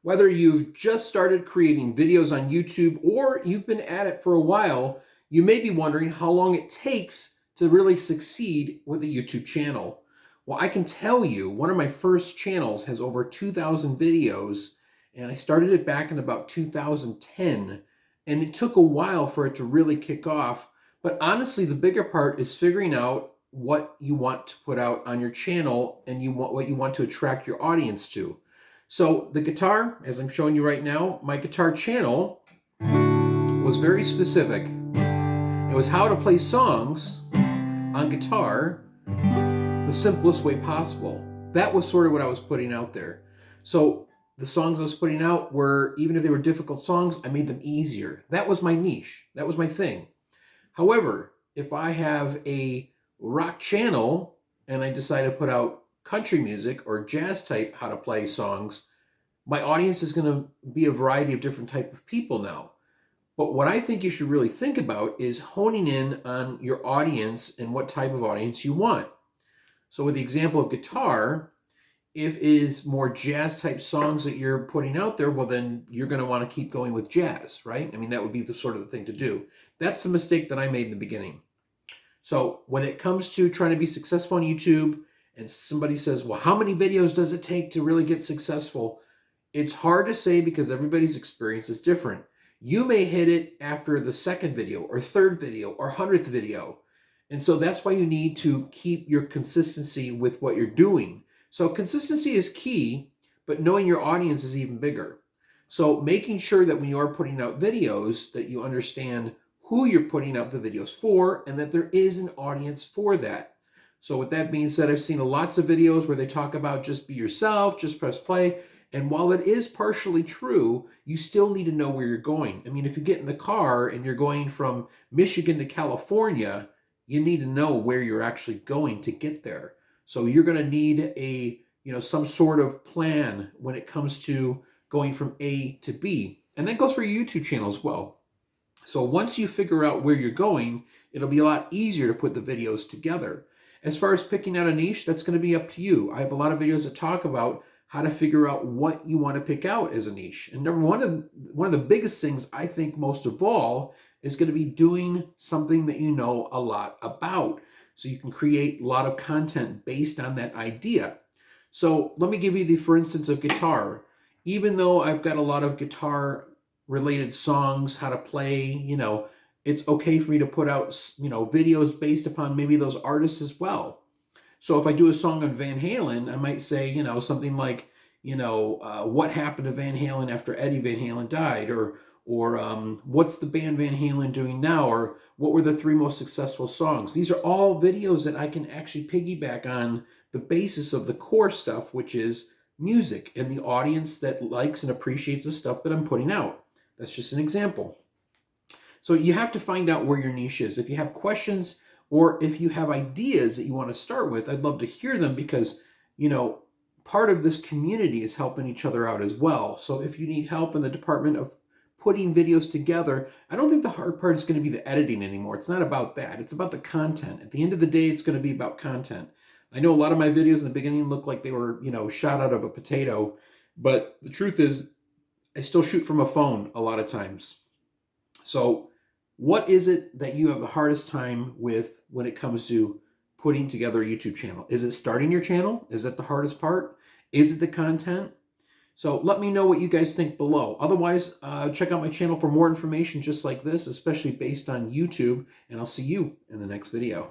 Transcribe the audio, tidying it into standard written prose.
Whether you've just started creating videos on YouTube or you've been at it for a while, you may be wondering how long it takes to really succeed with a YouTube channel. Well, I can tell you one of my first channels has over 2,000 videos, and I started it back in about 2010, and it took a while for it to really kick off. But honestly, the bigger part is figuring out what you want to put out on your channel and what you want to attract your audience to. So the guitar, as I'm showing you right now, my guitar channel was very specific. It was how to play songs on guitar the simplest way possible. That was sort of what I was putting out there. So the songs I was putting out were, even if they were difficult songs, I made them easier. That was my niche. That was my thing. However, if I have a rock channel and I decide to put out country music or jazz type how to play songs, my audience is going to be a variety of different type of people now. But what I think you should really think about is honing in on your audience and what type of audience you want. So with the example of guitar, if it is more jazz type songs that you're putting out there, well, then you're going to want to keep going with jazz, right? I mean, that would be the sort of the thing to do. That's a mistake that I made in the beginning. So when it comes to trying to be successful on YouTube, and somebody says, well, how many videos does it take to really get successful? It's hard to say because everybody's experience is different. You may hit it after the second video or third video or 100th video. And so that's why you need to keep your consistency with what you're doing. So consistency is key, but knowing your audience is even bigger. So making sure that when you are putting out videos that you understand who you're putting out the videos for and that there is an audience for that. So with that being said, I've seen lots of videos where they talk about just be yourself, just press play. And while it is partially true, you still need to know where you're going. I mean, if you get in the car and you're going from Michigan to California, you need to know where you're actually going to get there. So you're going to need some sort of plan when it comes to going from A to B. And that goes for your YouTube channel as well. So once you figure out where you're going, it'll be a lot easier to put the videos together. As far as picking out a niche, that's going to be up to you. I have a lot of videos that talk about how to figure out what you want to pick out as a niche. And one of the biggest things I think most of all is going to be doing something that you know a lot about. So you can create a lot of content based on that idea. So let me give you for instance of guitar. Even though I've got a lot of guitar related songs, how to play, it's okay for me to put out, videos based upon maybe those artists as well. So if I do a song on Van Halen, I might say, something like, what happened to Van Halen after Eddie Van Halen died, or what's the band Van Halen doing now, or what were the 3 most successful songs. These are all videos that I can actually piggyback on the basis of the core stuff, which is music and the audience that likes and appreciates the stuff that I'm putting out. That's just an example. So you have to find out where your niche is. If you have questions or if you have ideas that you want to start with, I'd love to hear them because, part of this community is helping each other out as well. So if you need help in the department of putting videos together, I don't think the hard part is going to be the editing anymore. It's not about that. It's about the content. At the end of the day, it's going to be about content. I know a lot of my videos in the beginning looked like they were, shot out of a potato, but the truth is I still shoot from a phone a lot of times. So what is it that you have the hardest time with when it comes to putting together a YouTube channel? Is it starting your channel? Is that the hardest part? Is it the content? So let me know what you guys think below. Otherwise, check out my channel for more information just like this, especially based on YouTube, and I'll see you in the next video.